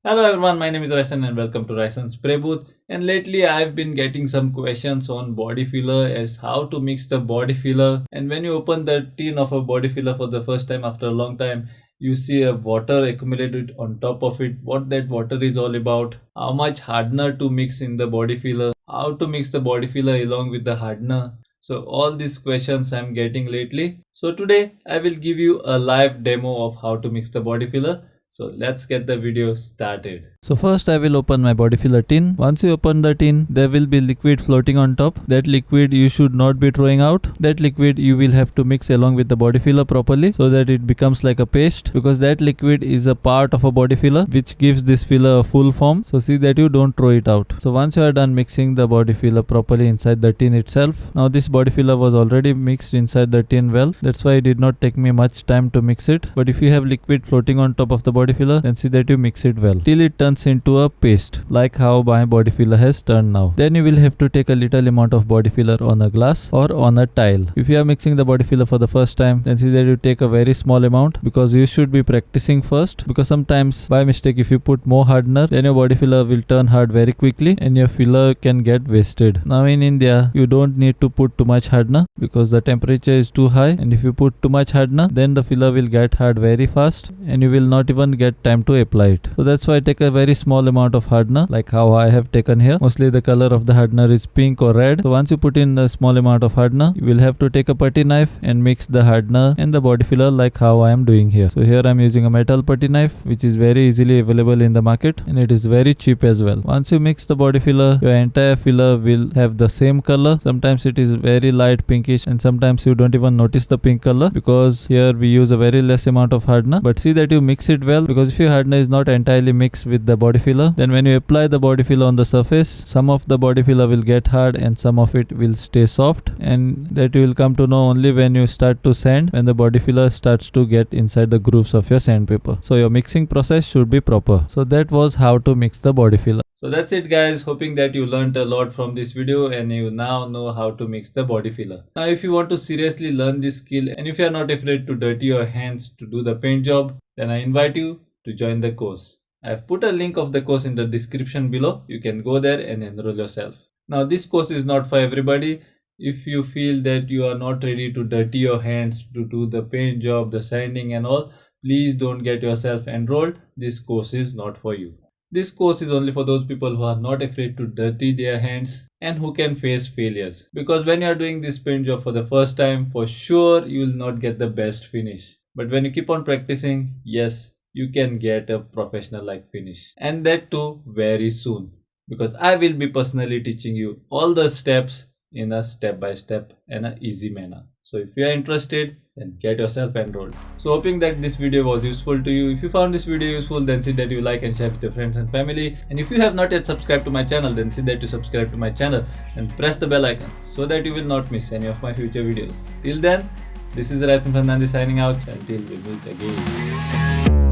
Hello everyone, my name is Ryson and welcome to rysonsspraybooth. And lately I've been getting some questions on body filler as how to mix the body filler. And when you open the tin of a body filler for the first time after a long time, you see a water accumulated on top of it. What that water is all about, how much hardener to mix in the body filler, how to mix the body filler along with the hardener. So all these questions I'm getting lately. So today I will give you a live demo of how to mix the body filler. So let's get the video started. So first I will open my body filler tin. Once you open the tin, there will be liquid floating on top. That liquid you should not be throwing out. That liquid you will have to mix along with the body filler properly so that it becomes like a paste, because that liquid is a part of a body filler which gives this filler a full form. So see that you don't throw it out. So once you are done mixing the body filler properly inside the tin itself, now this body filler was already mixed inside the tin well. That's why it did not take me much time to mix it. But if you have liquid floating on top of the body filler, then see that you mix it well till it turns into a paste, like how my body filler has turned now. Then you will have to take a little amount of body filler on a glass or on a tile. If you are mixing the body filler for the first time, then see that you take a very small amount, because you should be practicing first, because sometimes by mistake if you put more hardener, then your body filler will turn hard very quickly and your filler can get wasted. Now in India you don't need to put too much hardener because the temperature is too high, and if you put too much hardener, then the filler will get hard very fast and you will not even get time to apply it. So that's why I take a very small amount of hardener, like how I have taken here. Mostly the color of the hardener is pink or red. So once you put in a small amount of hardener, you will have to take a putty knife and mix the hardener and the body filler like how I am doing here. So here I am using a metal putty knife which is very easily available in the market, and it is very cheap as well. Once you mix the body filler, your entire filler will have the same color. Sometimes it is very light pinkish and sometimes you don't even notice the pink color, because here we use a very less amount of hardener. But see that you mix it well, because if your hardener is not entirely mixed with the body filler, then when you apply the body filler on the surface, some of the body filler will get hard and some of it will stay soft, and that you will come to know only when you start to sand, when the body filler starts to get inside the grooves of your sandpaper. So your mixing process should be proper. So that was how to mix the body filler. So that's it guys, hoping that you learned a lot from this video and you now know how to mix the body filler. Now if you want to seriously learn this skill, and if you are not afraid to dirty your hands to do the paint job, then I invite you to join the course. I have put a link of the course in the description below. You can go there and enroll yourself. Now this course is not for everybody. If you feel that you are not ready to dirty your hands to do the paint job, the sanding and all, please don't get yourself enrolled. This course is not for you. This course is only for those people who are not afraid to dirty their hands and who can face failures. Because when you are doing this paint job for the first time, for sure you will not get the best finish. But when you keep on practicing, yes, you can get a professional like finish, and that too very soon, because I will be personally teaching you all the steps in a step-by-step and an easy manner. So if you are interested, then get yourself enrolled. So hoping that this video was useful to you. If you found this video useful, then see that you like and share with your friends and family. And if you have not yet subscribed to my channel, then see that you subscribe to my channel and press the bell icon so that you will not miss any of my future videos. Till then, this is Ryson signing out until we meet again.